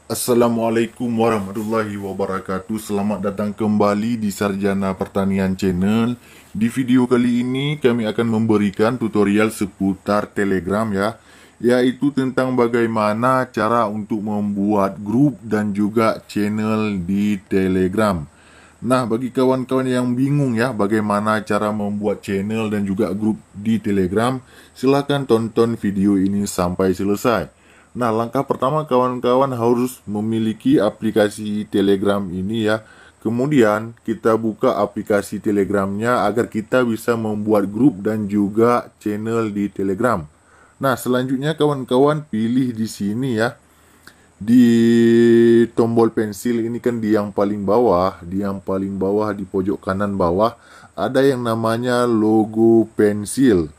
Assalamualaikum warahmatullahi wabarakatuh. Selamat datang kembali di Sarjana Pertanian Channel. Di video kali ini kami akan memberikan tutorial seputar Telegram ya, yaitu tentang bagaimana cara untuk membuat grup dan juga channel di Telegram. Nah, bagi kawan-kawan yang bingung ya bagaimana cara membuat channel dan juga grup di Telegram, silahkan tonton video ini sampai selesai. Nah, langkah pertama kawan-kawan harus memiliki aplikasi Telegram ini ya. Kemudian kita buka aplikasi Telegramnya agar kita bisa membuat grup dan juga channel di Telegram. Nah, selanjutnya kawan-kawan pilih di sini ya. Di tombol pensil ini kan di yang paling bawah, di pojok kanan bawah ada yang namanya logo pensil.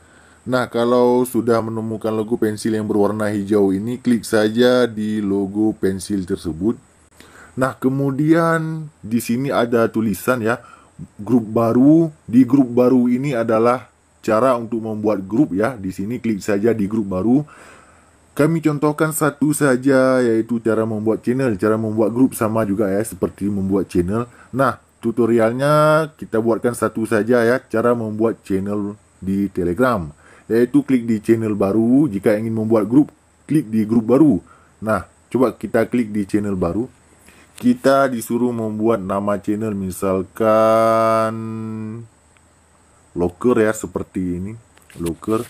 Nah, kalau sudah menemukan logo pensil yang berwarna hijau ini, klik saja di logo pensil tersebut. Nah, kemudian di sini ada tulisan ya, grup baru. Di grup baru ini adalah cara untuk membuat grup ya. Di sini klik saja di grup baru. Kami contohkan satu saja, yaitu cara membuat channel. Cara membuat grup sama juga ya, seperti membuat channel. Nah, tutorialnya kita buatkan satu saja ya, cara membuat channel di Telegram. Yaitu klik di channel baru. Jika ingin membuat grup, klik di grup baru. Nah, coba kita klik di channel baru. Kita disuruh membuat nama channel, misalkan Loker ya, seperti ini, Loker.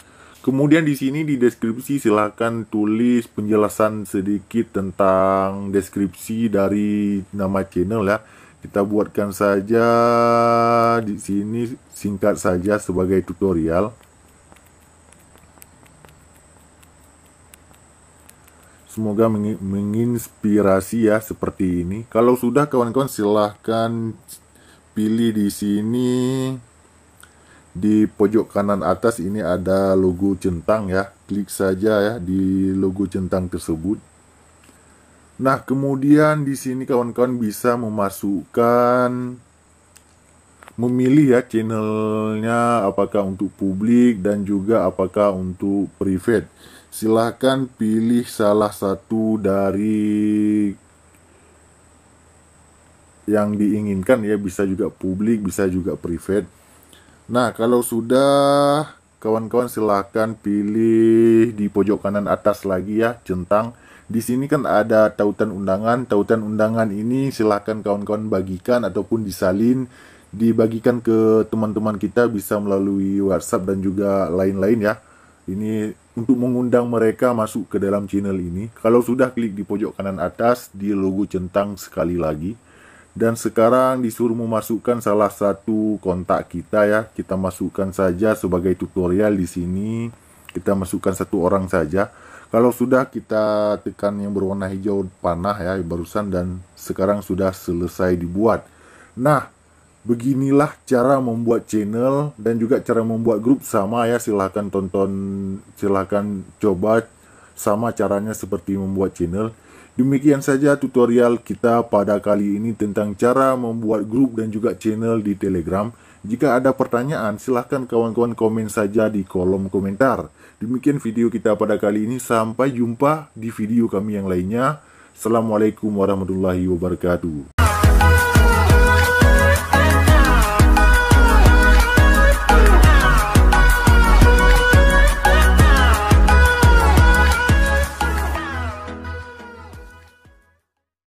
Kemudian di sini di deskripsi silahkan tulis penjelasan sedikit tentang deskripsi dari nama channel ya. Kita buatkan saja di sini, singkat saja sebagai tutorial. Semoga menginspirasi ya, seperti ini. Kalau sudah kawan-kawan silahkan pilih di sini. Di pojok kanan atas ini ada logo centang ya. Klik saja ya di logo centang tersebut. Nah, kemudian di sini kawan-kawan bisa memilih ya channelnya apakah untuk publik dan juga apakah untuk private. Silahkan pilih salah satu dari yang diinginkan ya, bisa juga publik, bisa juga private. Nah, kalau sudah kawan-kawan silahkan pilih di pojok kanan atas lagi ya, centang. Di sini kan ada tautan undangan. Tautan undangan ini silahkan kawan-kawan bagikan ataupun disalin, dibagikan ke teman-teman kita, bisa melalui WhatsApp dan juga lain-lain ya. Ini untuk mengundang mereka masuk ke dalam channel ini. Kalau sudah, klik di pojok kanan atas di logo centang sekali lagi. Dan sekarang disuruh memasukkan salah satu kontak kita ya. Kita masukkan saja sebagai tutorial di sini. Kita masukkan satu orang saja. Kalau sudah, kita tekan yang berwarna hijau panah ya barusan, dan sekarang sudah selesai dibuat. Nah, beginilah cara membuat channel dan juga cara membuat grup sama ya. Silahkan tonton, silahkan coba sama caranya seperti membuat channel. Demikian saja tutorial kita pada kali ini tentang cara membuat grup dan juga channel di Telegram. Jika ada pertanyaan, silahkan kawan-kawan komen saja di kolom komentar. Demikian video kita pada kali ini. Sampai jumpa di video kami yang lainnya. Assalamualaikum warahmatullahi wabarakatuh.